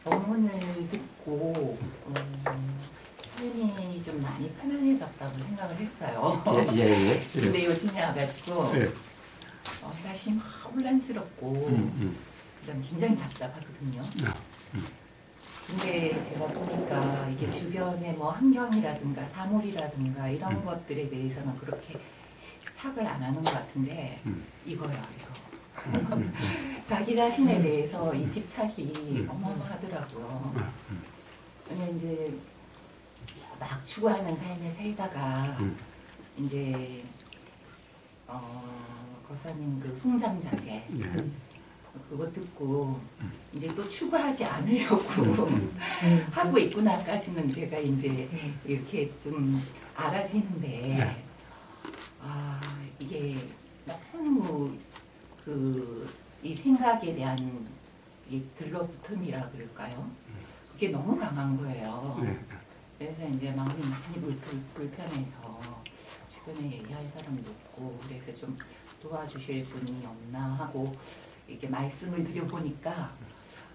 법문을 듣고 삶이 좀 많이 편안해졌다고 생각을 했어요. 예. 근데 요즘에 와가지고 예. 사실 막 혼란스럽고 그다음 굉장히 답답하거든요. 근데 제가 보니까 이게 주변의 뭐 환경이라든가 사물이라든가 이런 것들에 대해서는 그렇게 착을 안 하는 것 같은데 이거요, 이거. 자기 자신에 대해서 이 집착이 어마어마하더라고요. 근데 이제 막 추구하는 삶을 살다가 이제 거사님 그 송장 자세 그거 듣고 이제 또 추구하지 않으려고 하고 있구나까지는 제가 이제 이렇게 좀 알아지는데 이게 너무 이 생각에 대한 이 들러붙음이라 그럴까요? 그게 너무 강한 거예요. 그래서 이제 마음이 많이 불편해서 주변에 얘기할 사람도 없고 그래서 좀 도와주실 분이 없나 하고 이렇게 말씀을 드려보니까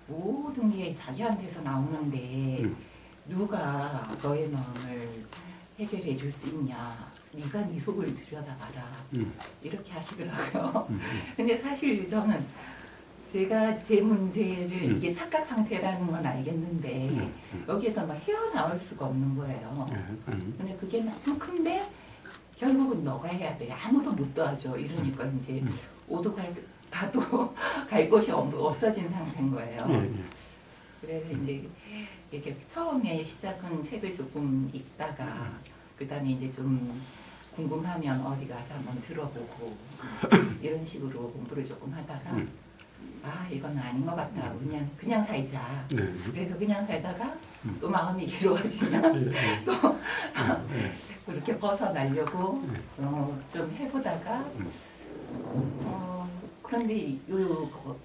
모든 게 자기한테서 나오는데 누가 너의 마음을 해결해 줄 수 있냐, 네가 네 속을 들여다봐라 이렇게 하시더라고요. 근데 사실 저는 제가 제 문제를 이게 착각 상태라는 건 알겠는데 여기에서 막 헤어나올 수가 없는 거예요. 근데 그게 너무 큰데 결국은 너가 해야 돼. 아무도 못 도와줘. 이러니까 이제 오도 가도 갈 곳이 없어진 상태인 거예요. 그래서 이제 이렇게 처음에 시작은 책을 조금 읽다가 그 다음에 이제 좀 궁금하면 어디 가서 한번 들어보고 이런 식으로 공부를 조금 하다가 이건 아닌 것 같다. 그냥 살자. 그래서 그냥 살다가 또 마음이 괴로워지면 또 그렇게 벗어나려고 좀 해보다가 그런데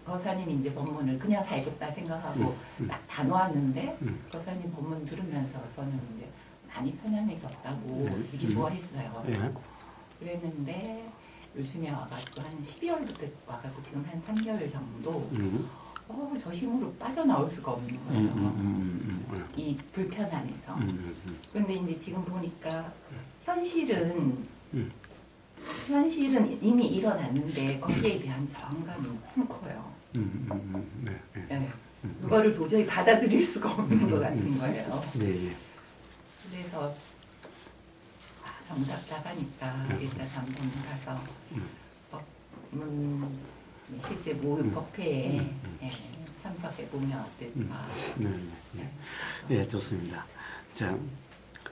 거사님 이제 법문을 그냥 살겠다 생각하고 딱 다 놓았는데 거사님 법문 들으면서 저는 이제 많이 편안해졌다고 되게 좋아했어요. 그랬는데 요즘에 와가지고 한 12월부터 와가지고 지금 한 3개월 정도 저 힘으로 빠져나올 수가 없는 거예요. 이 불편함에서. 그런데 이제 지금 보니까 현실은 이미 일어났는데 거기에 대한 저항감이 너무 커요. 네. 그거를 도저히 받아들일 수가 없는 것 같은 거예요. 그래서 정작 나가니까 일단 한번 가서 실제 모의 법회에 참석해 보면 어떨까. 네, 좋습니다. 자,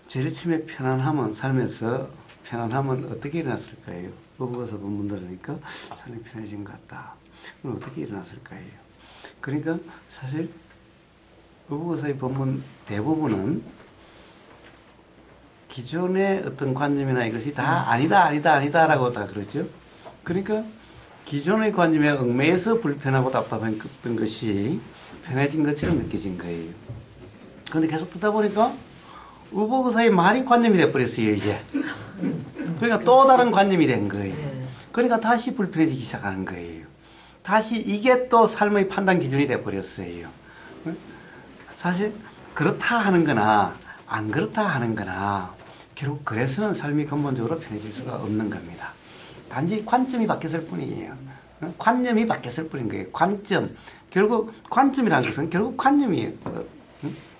제일 처음에 편안함은 삶에서 편안함은 어떻게 일어났을까요? 어부거서 본문 들으니까 삶이 편해진 것 같다. 그럼 어떻게 일어났을까요? 그러니까 사실 어부거서의 본문 대부분은 기존의 어떤 관념이나 이것이 다 아니다라고 다 그러죠. 그러니까 기존의 관념에 얽매여서 불편하고 답답했던 것이 편해진 것처럼 느껴진 거예요. 그런데 계속 듣다 보니까 의복의사의 말이 관념이 돼버렸어요, 이제. 그러니까 또 다른 관념이 된 거예요. 그러니까 다시 불편해지기 시작하는 거예요. 다시 이게 또 삶의 판단 기준이 돼버렸어요. 사실 그렇다 하는 거나 안 그렇다 하는 거나 결국 그래서는 삶이 근본적으로 편해질 수가 없는 겁니다. 단지 관점이 바뀌었을 뿐이에요. 관념이 바뀌었을 뿐인 거예요. 관점. 결국 관점이라는 것은 결국 관념이에요.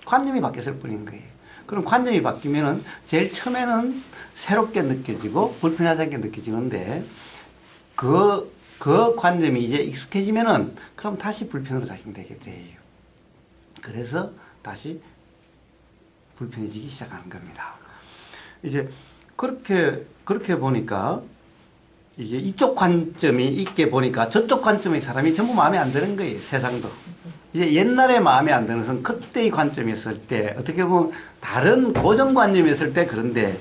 관념이 바뀌었을 뿐인 거예요. 그럼 관념이 바뀌면은 제일 처음에는 새롭게 느껴지고 불편하지 않게 느껴지는데 그 관념이 이제 익숙해지면은 그럼 다시 불편으로 작용되게 돼요. 그래서 다시 불편해지기 시작하는 겁니다. 이제 그렇게 보니까 이제 이쪽 관점이 있게 보니까 저쪽 관점의 사람이 전부 마음에 안 드는 거예요. 세상도. 이제 옛날에 마음에 안 드는 것은 그때의 관점이었을 때 어떻게 보면 다른 고정관념이었을 때 그런데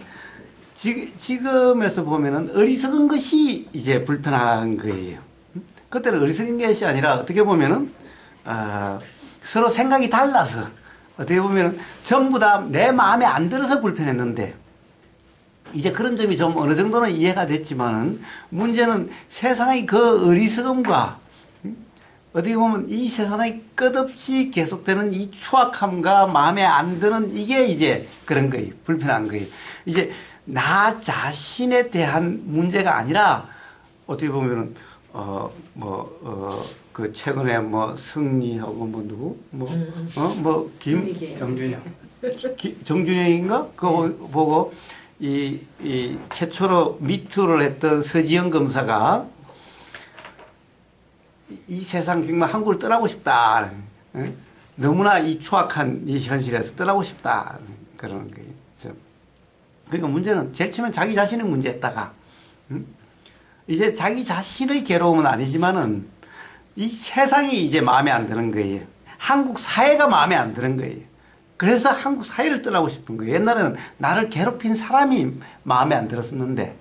지금에서 보면은 어리석은 것이 이제 불편한 거예요. 그때는 어리석은 것이 아니라 어떻게 보면은 서로 생각이 달라서 어떻게 보면은 전부 다 내 마음에 안 들어서 불편했는데 이제 그런 점이 좀 어느 정도는 이해가 됐지만은 문제는 세상의 그 어리석음과 어떻게 보면 이 세상에 끝없이 계속되는 이 추악함과 마음에 안 드는 이게 이제 그런 거예요. 불편한 거예요. 이제 나 자신에 대한 문제가 아니라 어떻게 보면은 그 최근에 뭐 승리하고 뭐 누구 정준영인가 그거 보고 이 최초로 미투를 했던 서지영 검사가 이 세상 정말 한국을 떠나고 싶다. 응? 너무나 이 추악한 이 현실에서 떠나고 싶다. 그러는 거예요. 그러니까 문제는 제일 처음에 자기 자신의 문제였다가 응? 이제 자기 자신의 괴로움은 아니지만은 이 세상이 이제 마음에 안 드는 거예요. 한국 사회가 마음에 안 드는 거예요. 그래서 한국 사회를 떠나고 싶은 거예요. 옛날에는 나를 괴롭힌 사람이 마음에 안 들었었는데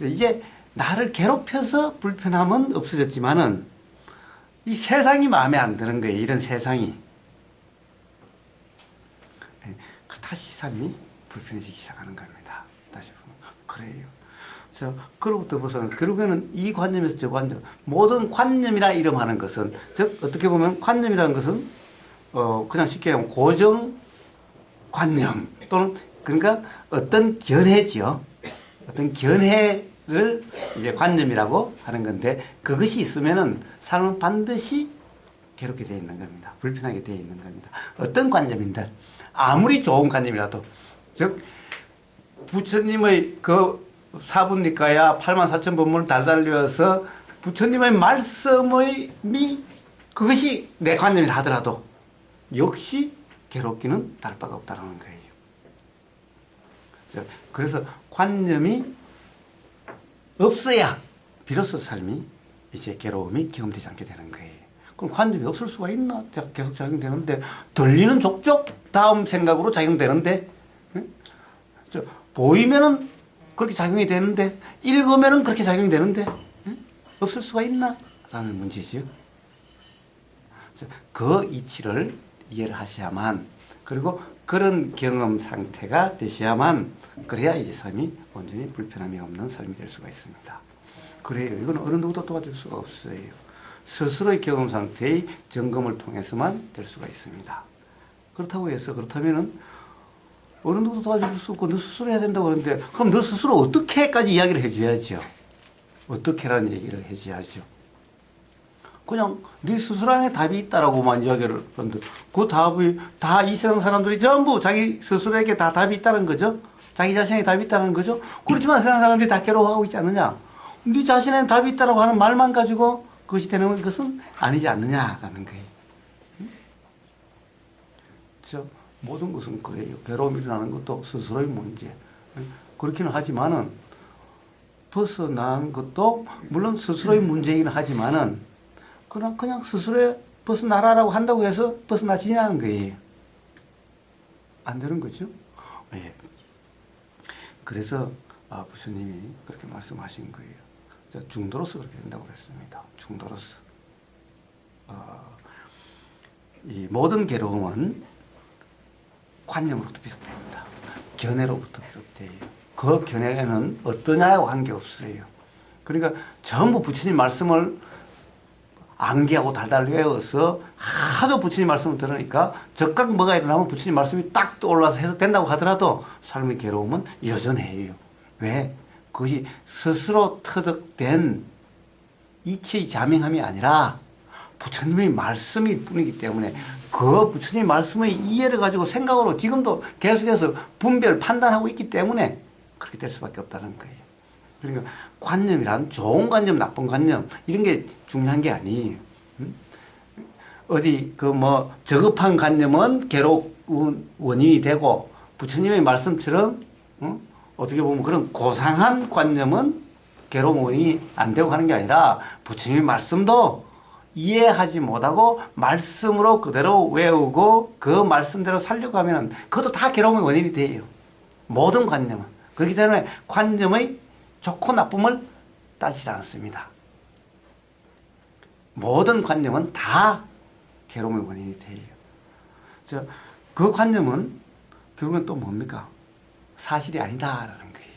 이제 나를 괴롭혀서 불편함은 없어졌지만은 이 세상이 마음에 안 드는 거예요. 이런 세상이. 다시 삶이 불편해지기 시작하는 겁니다. 다시 보면. 그래요. 그로부터 벗어나 결국에는 이 관념에서 저 관념, 모든 관념이라 이름하는 것은, 즉 어떻게 보면 관념이라는 것은 그냥 쉽게 하면 고정 관념 또는 그러니까 어떤 견해지요. 어떤 견해를 이제 관념이라고 하는 건데 그것이 있으면은 사람은 반드시 괴롭게 되어 있는 겁니다. 불편하게 되어 있는 겁니다. 어떤 관념인들 아무리 좋은 관념이라도 즉 부처님의 그 사분니까야 84,000법문을 달달 외워서 부처님의 말씀의 그것이 내 관념이라 하더라도 역시 괴롭기는 다를 바가 없다는 거예요. 그래서 관념이 없어야 비로소 삶이 이제 괴로움이 경험되지 않게 되는 거예요. 그럼 관념이 없을 수가 있나? 계속 작용되는데 들리는 족족 다음 생각으로 작용되는데 보이면은 그렇게 작용이 되는데 읽으면은 그렇게 작용이 되는데 없을 수가 있나? 라는 문제지요. 그 이치를 이해를 하셔야만 그리고 그런 경험 상태가 되셔야만 그래야 이제 삶이 온전히 불편함이 없는 삶이 될 수가 있습니다. 그래요. 이건 어느 누구도 도와줄 수가 없어요. 스스로의 경험 상태의 점검을 통해서만 될 수가 있습니다. 그렇다면은 어느 누구도 도와줄 수 없고 너 스스로 해야 된다고 그러는데 그럼 너 스스로 어떻게까지 이야기를 해줘야죠. 어떻게라는 얘기를 해줘야죠. 그냥 네 스스로 안에 답이 있다라고만 이야기를 하는데 그 답이 다 이 세상 사람들이 전부 자기 스스로에게 다 답이 있다는 거죠. 자기 자신에게 답이 있다는 거죠. 그렇지만 세상 사람들이 다 괴로워하고 있지 않느냐. 네 자신에게 답이 있다라고 하는 말만 가지고 그것이 되는 것은 아니지 않느냐라는 거예요. 모든 것은 그래요. 괴로움이 일어나는 것도 스스로의 문제. 그렇기는 하지만은 벗어난 것도 물론 스스로의 문제이긴 하지만은 그냥 스스로에 벗어나라라고 한다고 해서 벗어나지냐는 거예요. 안 되는 거죠. 예. 그래서 부처님이 그렇게 말씀하신 거예요. 중도로서 그렇게 된다고 그랬습니다. 중도로서. 이 모든 괴로움은 관념으로부터 비롯됩니다. 견해로부터 비롯돼요. 그 견해는 어떠냐하고 관계없어요. 그러니까 전부 부처님 말씀을 암기하고 달달 외워서 하도 부처님 말씀을 들으니까 적각 뭐가 일어나면 부처님 말씀이 딱 떠올라서 해석된다고 하더라도 삶의 괴로움은 여전해요. 왜? 그것이 스스로 터득된 이치의 자명함이 아니라 부처님의 말씀이 뿐이기 때문에 그 부처님의 말씀의 이해를 가지고 생각으로 지금도 계속해서 분별, 판단하고 있기 때문에 그렇게 될 수밖에 없다는 거예요. 그러니까 관념이란 좋은 관념, 나쁜 관념 이런 게 중요한 게 아니에요. 어디 저급한 관념은 괴로운 원인이 되고 부처님의 말씀처럼 어떻게 보면 그런 고상한 관념은 괴로운 원인이 안 되고 하는 게 아니라 부처님의 말씀도 이해하지 못하고 말씀으로 그대로 외우고 그 말씀대로 살려고 하면 그것도 다 괴로움의 원인이 돼요. 모든 관념은. 그렇기 때문에 관념의 좋고 나쁨을 따지지 않습니다. 모든 관념은 다 괴로움의 원인이 돼요. 그 관념은 결국은 또 뭡니까? 사실이 아니다라는 거예요.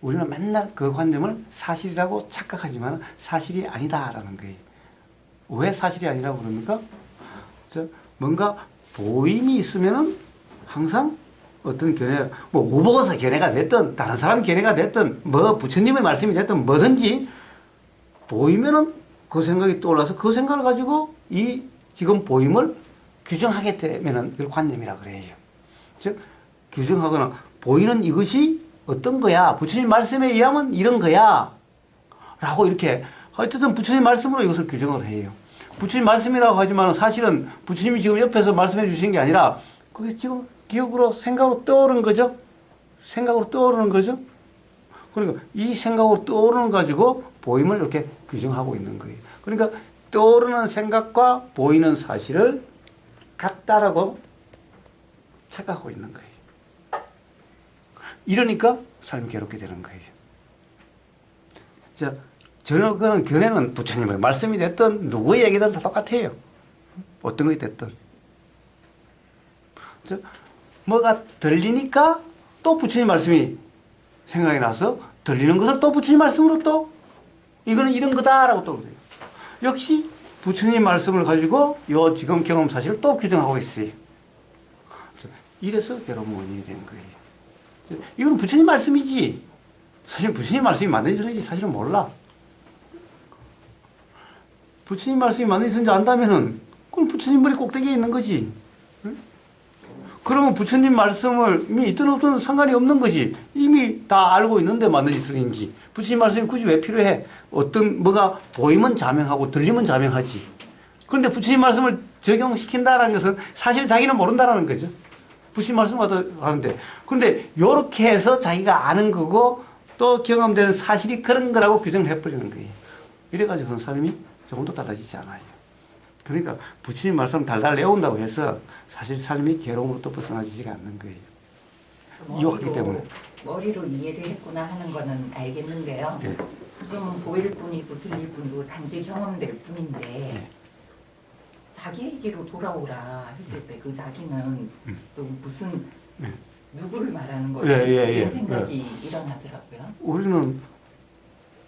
우리는 맨날 그 관념을 사실이라고 착각하지만 사실이 아니다라는 거예요. 왜 사실이 아니라고 그럽니까? 뭔가 보임이 있으면은 항상 어떤 견해, 뭐 오보고서 견해가 됐든 다른 사람 견해가 됐든 뭐 부처님의 말씀이 됐든 뭐든지 보이면은 그 생각이 떠올라서 그 생각을 가지고 이 지금 보임을 규정하게 되면은 이걸 관념이라 그래요. 즉 규정하거나 보이는 이것이 어떤 거야? 부처님 말씀에 의하면 이런 거야. 라고 이렇게 하여튼 부처님 말씀으로 이것을 규정을 해요. 부처님 말씀이라고 하지만 사실은 부처님이 지금 옆에서 말씀해 주신 게 아니라 그게 지금 기억으로 생각으로 떠오르는 거죠. 생각으로 떠오르는 거죠. 그러니까 이 생각으로 떠오르는 가지고 보임을 이렇게 규정하고 있는 거예요. 그러니까 떠오르는 생각과 보이는 사실을 같다라고 착각하고 있는 거예요. 이러니까 삶이 괴롭게 되는 거예요. 자, 저는 그런 견해는 부처님의 말씀이 됐든 누구의 얘기든 다 똑같아요. 어떤 것이 됐든. 자, 뭐가 들리니까 또 부처님 말씀이 생각이 나서 들리는 것을 또 부처님 말씀으로 또 이거는 이런 거다라고 또 그래요. 역시 부처님 말씀을 가지고 요 지금 경험 사실을 또 규정하고 있어요. 이래서 괴로운 원인이 된 거예요. 이건 부처님 말씀이지. 사실 부처님 말씀이 만들어지는지 사실은 몰라. 부처님 말씀이 만들어지는지 안다면은 그건 부처님 머리 꼭대기에 있는 거지. 응? 그러면 부처님 말씀이 있든 없든 상관이 없는 거지. 이미 다 알고 있는데 만들어지는지. 부처님 말씀이 굳이 왜 필요해? 어떤 뭐가 보이면 자명하고 들리면 자명하지. 그런데 부처님 말씀을 적용시킨다라는 것은 사실 자기는 모른다라는 거죠. 부처님 말씀을 하는데. 그런데 요렇게 해서 자기가 아는 거고 또 경험되는 사실이 그런 거라고 규정을 해버리는 거예요. 이래가지고는 삶이 조금도 달라지지 않아요. 그러니까 부처님 말씀 달달 외운다고 해서 사실 삶이 괴로움으로부터 벗어나지가 않는 거예요. 이해하기 때문에. 머리로 이해를 했구나 하는 거는 알겠는데요. 네. 그러면 보일 뿐이고 들릴 뿐이고 단지 경험될 뿐인데 네. 자기에게로 돌아오라 했을 때 그 자기는 또 무슨 누구를 말하는 거지? 이런 생각이 일어나더라고요. 우리는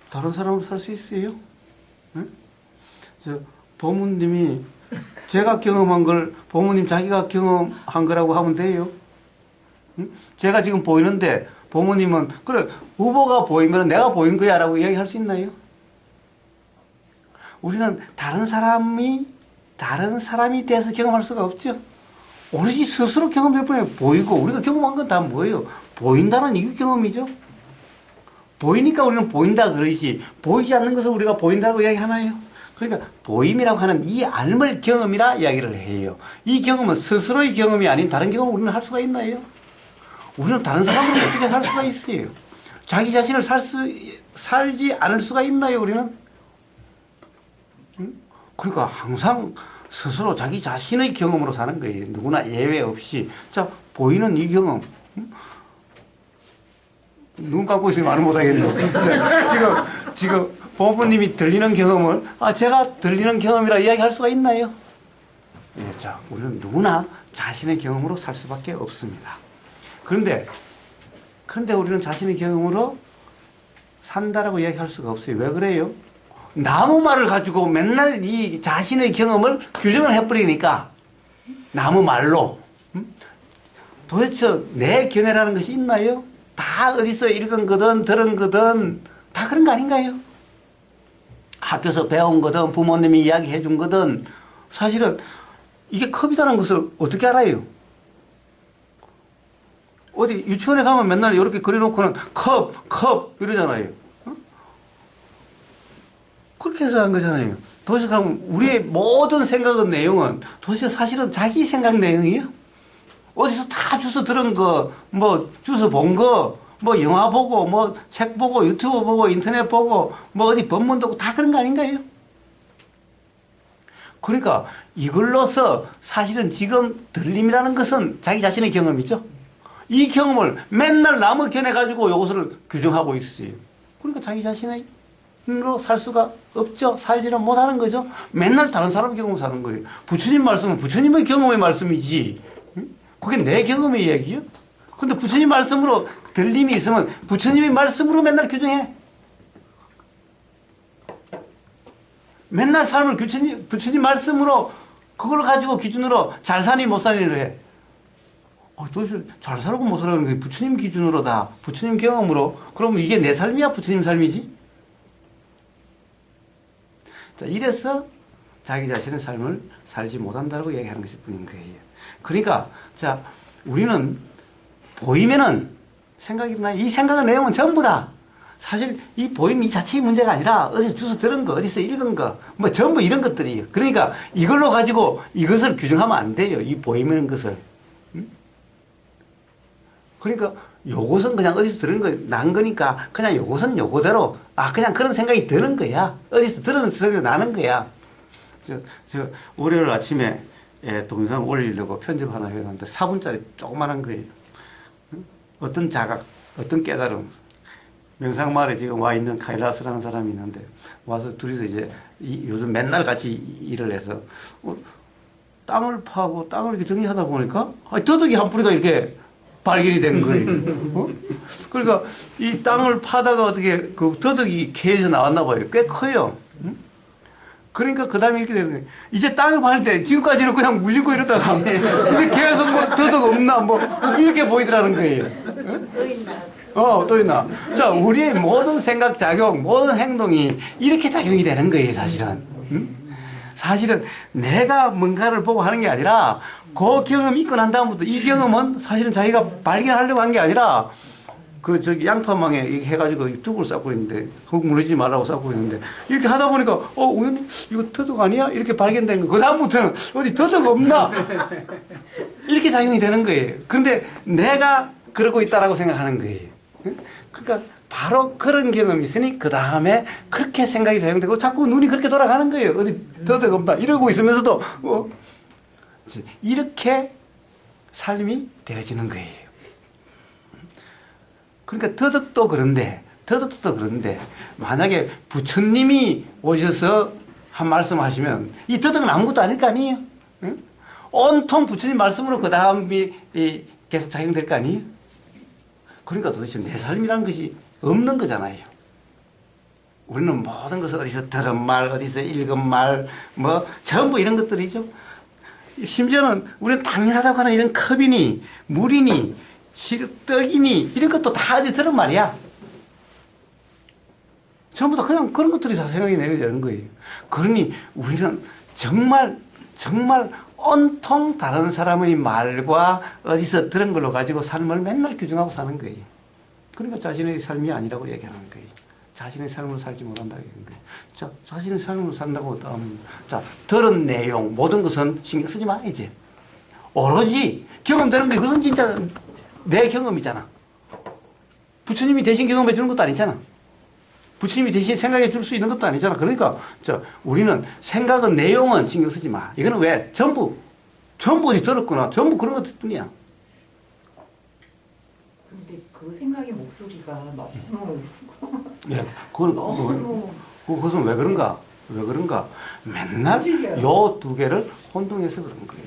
다른 사람으로 살 수 있어요? 네? 저 보문님이 제가 경험한 걸 보문님 자기가 경험한 거라고 하면 돼요. 응? 제가 지금 보이는데 보문님은 그래 후보가 보이면 내가 보인 거야 라고 이야기할 수 있나요? 우리는 다른 사람이 돼서 경험할 수가 없죠. 오로지 스스로 경험될 뿐이에요. 보이고 우리가 경험한 건 다 뭐예요? 보인다는 이게 경험이죠. 보이니까 우리는 보인다 그러지 보이지 않는 것을 우리가 보인다고 이야기하나요? 그러니까 보임이라고 하는 이 알물 경험이라 이야기를 해요. 이 경험은 스스로의 경험이 아닌 다른 경험을 우리는 할 수가 있나요? 우리는 다른 사람으로 어떻게 살 수가 있어요? 자기 자신을 살지 않을 수가 있나요, 우리는? 그러니까 항상 스스로 자기 자신의 경험으로 사는 거예요. 누구나 예외 없이. 자, 보이는 이 경험. 눈 감고 있으면 말을 못하겠네. 지금 보부님이 들리는 경험을 제가 들리는 경험이라 이야기할 수가 있나요? 예, 자, 우리는 누구나 자신의 경험으로 살 수밖에 없습니다. 그런데 우리는 자신의 경험으로 산다라고 이야기할 수가 없어요. 왜 그래요? 나무 말을 가지고 맨날 이 자신의 경험을 규정을 해버리니까 나무 말로 도대체 내 견해라는 것이 있나요? 다 어디서 읽은 거든 들은 거든 다 그런 거 아닌가요? 학교에서 배운 거든 부모님이 이야기해 준 거든 사실은 이게 컵이라는 것을 어떻게 알아요? 어디 유치원에 가면 맨날 이렇게 그려놓고는 컵 이러잖아요. 그렇게 해서 한 거잖아요. 도대체 그럼 우리의 모든 생각의 내용은 도대체 사실은 자기 생각 내용이에요? 어디서 다 주워 들은 거, 뭐 주워 본 거, 뭐 영화 보고, 뭐 책 보고, 유튜브 보고, 인터넷 보고, 뭐 어디 법문 듣고 다 그런 거 아닌가요? 그러니까 이걸로서 사실은 지금 들림이라는 것은 자기 자신의 경험이죠. 이 경험을 맨날 남의 견해 가지고 이것을 규정하고 있어요. 그러니까 자기 자신의 로 살 수가 없죠. 살지는 못하는 거죠. 맨날 다른 사람 경험 사는 거예요. 부처님 말씀은 부처님의 경험의 말씀이지. 그게 내 경험의 이야기예요. 그런데 부처님 말씀으로 들림이 있으면 부처님의 말씀으로 맨날 규정해. 맨날 삶을 부처님 말씀으로 그걸 가지고 기준으로 잘 사니 못 사니를 해. 도대체 잘 살고 못 살아가는 게 부처님 기준으로다. 부처님 경험으로. 그러면 이게 내 삶이야? 부처님 삶이지? 자, 이래서 자기 자신의 삶을 살지 못한다고 얘기하는 것일 뿐인 거예요. 그러니까, 자, 우리는 보이면은 생각이 나. 이 생각의 내용은 전부 다 사실 이 보임 이 자체의 문제가 아니라 어디서 주워 들은 거, 어디서 읽은 거, 뭐 전부 이런 것들이에요. 그러니까 이걸로 가지고 이것을 규정하면 안 돼요. 이 보이는 것을. 그러니까 요것은 그냥 어디서 들은 거, 난 거니까 그냥 요것은 요거대로, 그냥 그런 생각이 드는 거야. 어디서 들은 소리가 나는 거야. 제가 월요일 아침에 동영상 올리려고 편집 하나 해놨는데 4분짜리 조그만한 거예요. 어떤 자각, 어떤 깨달음. 명상마을에 지금 와 있는 카일라스라는 사람이 있는데 와서 둘이서 이제 요즘 맨날 같이 일을 해서 땅을 파고 땅을 이렇게 정리하다 보니까 더덕이 한 뿌리가 이렇게 발견이 된 거예요. 그러니까 이 땅을 파다가 어떻게 그 더덕이 캐에서 나왔나 봐요. 꽤 커요. 그러니까 그 다음에 이렇게 되는 거예요. 이제 땅을 팔 때 지금까지는 그냥 무심코 이러다가 이제 계속 뭐 더덕 없나 뭐 이렇게 보이더라는 거예요. 또 있나? 또 있나? 자, 우리의 모든 생각 작용, 모든 행동이 이렇게 작용이 되는 거예요, 사실은. 사실은 내가 뭔가를 보고 하는 게 아니라 그 경험 있고 난 다음부터 이 경험은 사실은 자기가 발견하려고 한 게 아니라 양파망에 해가지고 둑을 쌓고 있는데, 거기 무너지지 말라고 쌓고 있는데, 이렇게 하다 보니까, 우연히 이거 더덕 아니야? 이렇게 발견된 거. 그 다음부터는 어디 더덕 없나? 이렇게 작용이 되는 거예요. 그런데 내가 그러고 있다라고 생각하는 거예요. 그러니까 바로 그런 경험이 있으니 그 다음에 그렇게 생각이 작용되고 자꾸 눈이 그렇게 돌아가는 거예요. 어디 더덕 없다. 이러고 있으면서도, 이렇게 삶이 되어지는 거예요. 그러니까 더덕도 그런데 만약에 부처님이 오셔서 한 말씀 하시면 이 더덕은 아무것도 아닐 거 아니에요? 응? 온통 부처님 말씀으로 그 다음이 계속 작용될 거 아니에요? 그러니까 도대체 내 삶이라는 것이 없는 거잖아요. 우리는 모든 것을 어디서 들은 말, 어디서 읽은 말, 뭐 전부 이런 것들이죠. 심지어는 우리는 당연하다고 하는 이런 컵이니 물이니 떡이니 이런 것도 다 어디 들은 말이야. 전부 다 그냥 그런 것들이 다 생각이 내게 되는 거예요. 그러니 우리는 정말 온통 다른 사람의 말과 어디서 들은 걸로 가지고 삶을 맨날 규정하고 사는 거예요. 그러니까 자신의 삶이 아니라고 얘기하는 거예요. 자신의 삶을 살지 못한다고 얘기하는 거예요. 자, 자신의 삶을 산다고 하면, 들은 내용, 모든 것은 신경 쓰지 마, 이제. 오로지 경험되는 거, 이것은 진짜 내 경험이잖아. 부처님이 대신 경험해 주는 것도 아니잖아. 부처님이 대신 생각해 줄 수 있는 것도 아니잖아. 그러니까 우리는 생각은 내용은 신경 쓰지 마. 이거는 왜? 전부 어디 들었구나. 전부 그런 것들 뿐이야. 근데 그 생각의 목소리가 너무 그것은 왜 그런가? 맨날 요 두 개를 혼동해서 그런 거예요.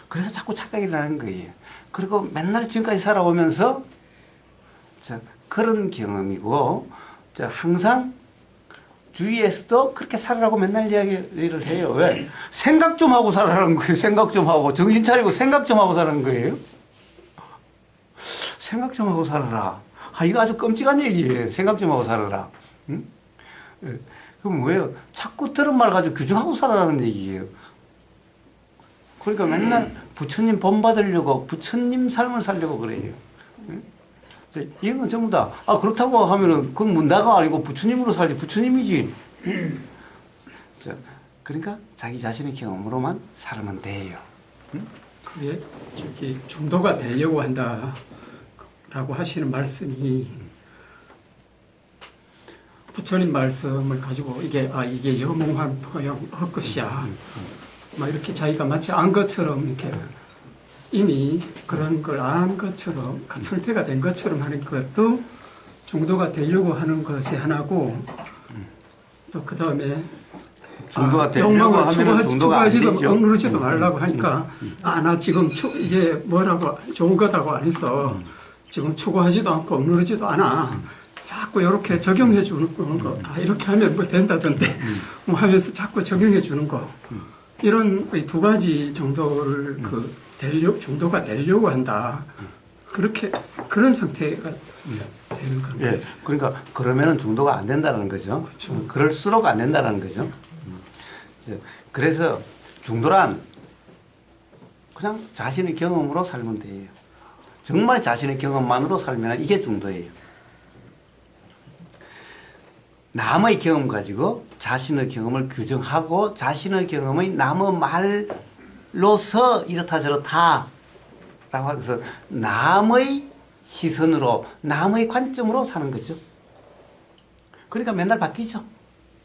그래서 자꾸 착각이 일어나는 거예요. 그리고 맨날 지금까지 살아오면서 그런 경험이고 항상 주위에서도 그렇게 살아라고 맨날 이야기를 해요. 왜? 생각 좀 하고 살아라는 거예요. 생각 좀 하고 정신 차리고 생각 좀 하고 사는 거예요. 생각 좀 하고 살아라. 이거 아주 끔찍한 얘기예요. 생각 좀 하고 살아라. 응? 그럼 왜요? 자꾸 들은 말 가지고 규정하고 살아라는 얘기예요. 그러니까 맨날 부처님 본받으려고 부처님 삶을 살려고 그래요. 이런 건 전부 다 그렇다고 하면은 그건 내가 아니고 부처님으로 살지 부처님이지. 그러니까 자기 자신의 경험으로만 살면 돼요. 그게 중도가 되려고 한다라고 하시는 말씀이 부처님 말씀을 가지고 이게 영롱한 포용 헛것이야. 막 이렇게 자기가 마치 안 것처럼 이렇게 이미 그런 걸 안 것처럼 설태가 된 것처럼 하는 것도 중도가 되려고 하는 것이 하나고, 또 그 다음에 중도가 되려고 하면 중도가 안 되죠. 억누르지도 말라고 하니까 나 지금 이게 뭐라고 좋은 거다고 안 해서 지금 추구하지도 않고 억누르지도 않아. 자꾸 이렇게 적용해 주는 거, 이렇게 하면 뭐 된다던데, 뭐 하면서 자꾸 적용해 주는 거, 이런 이 두 가지 정도를 중도가 되려고 한다. 그렇게, 그런 상태가 되는 겁니다. 예, 그러니까 그러면은 중도가 안 된다는 거죠. 그렇죠. 그럴수록 안 된다는 거죠. 그래서 중도란 그냥 자신의 경험으로 살면 돼요. 정말 자신의 경험만으로 살면 이게 중도예요. 남의 경험 가지고 자신의 경험을 규정하고 자신의 경험의 남의 말로서 이렇다 저렇다 라고 하는 것은 남의 시선으로 남의 관점으로 사는 거죠. 그러니까 맨날 바뀌죠.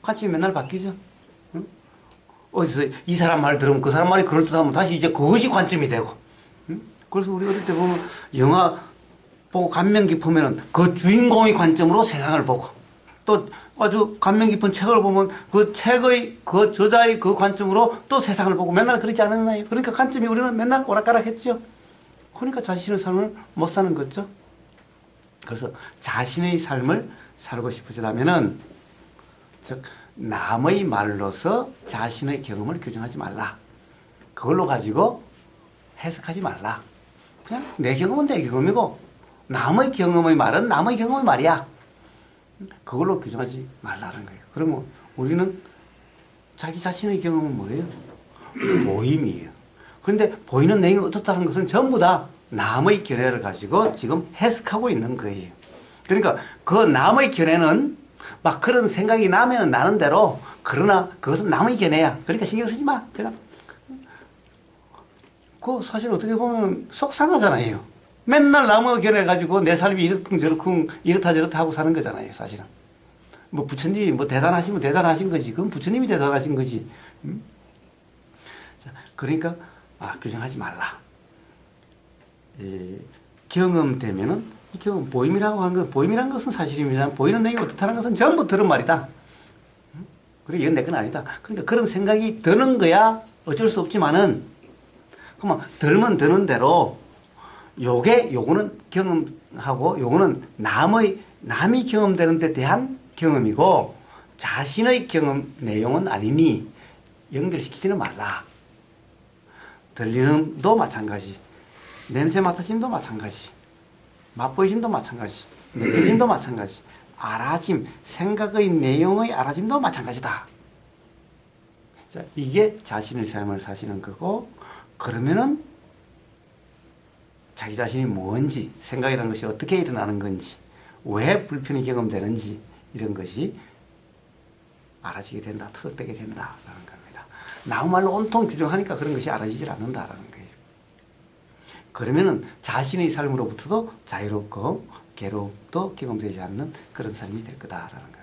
관점이 맨날 바뀌죠. 응? 어디서 이 사람 말 들으면 그 사람 말이 그럴듯하면 다시 이제 그것이 관점이 되고. 응? 그래서 우리 어릴 때 보면 영화 보고 감명 깊으면 그 주인공의 관점으로 세상을 보고 또 아주 감명 깊은 책을 보면 그 책의 그 저자의 그 관점으로 또 세상을 보고 맨날 그러지 않았나요? 그러니까 관점이 우리는 맨날 오락가락 했죠. 그러니까 자신의 삶을 못 사는 거죠. 그래서 자신의 삶을 살고 싶으시다면은 즉 남의 말로서 자신의 경험을 규정하지 말라. 그걸로 가지고 해석하지 말라. 그냥 내 경험은 내 경험이고 남의 경험의 말은 남의 경험의 말이야. 그걸로 규정하지 말라는 거예요. 그러면 우리는 자기 자신의 경험은 뭐예요? 보임이에요. 그런데 보이는 내용이 어떻다는 것은 전부 다 남의 견해를 가지고 지금 해석하고 있는 거예요. 그러니까 그 남의 견해는 막 그런 생각이 나면 나는 대로 그러나 그것은 남의 견해야. 그러니까 신경 쓰지 마. 그냥 그 사실 어떻게 보면 속상하잖아요. 맨날 남의 견해 가지고 내 삶이 이렇쿵 저렇쿵 이렇다 저렇다 하고 사는 거잖아요. 사실은. 뭐 부처님이 뭐 대단하시면 대단하신 거지. 그건 부처님이 대단하신 거지. 자, 그러니까 규정하지 말라. 경험되면은 이 경험 보임이라고 하는 건 보임이라는 것은 사실입니다. 보이는 내용이 어떻다는 것은 전부 들은 말이다. 그래 이건 내 건 아니다. 그러니까 그런 생각이 드는 거야 어쩔 수 없지만은 그러면 들면 드는 대로 요거는 경험하고 요거는 남이 경험되는 데 대한 경험이고 자신의 경험 내용은 아니니 연결시키지는 말라. 들리는도 마찬가지. 냄새 맡으심도 마찬가지. 맛보이심도 마찬가지. 느껴짐도 마찬가지. 알아짐, 생각의 내용의 알아짐도 마찬가지다. 자, 이게 자신의 삶을 사시는 거고 그러면은 자기 자신이 뭔지, 생각이라는 것이 어떻게 일어나는 건지, 왜 불편이 경험되는지 이런 것이 알아지게 된다, 터득되게 된다라는 겁니다. 나말로 온통 규정하니까 그런 것이 알아지질 않는다라는 거예요. 그러면은 자신의 삶으로부터도 자유롭고 괴롭도 경험되지 않는 그런 삶이 될 거다라는 겁니다.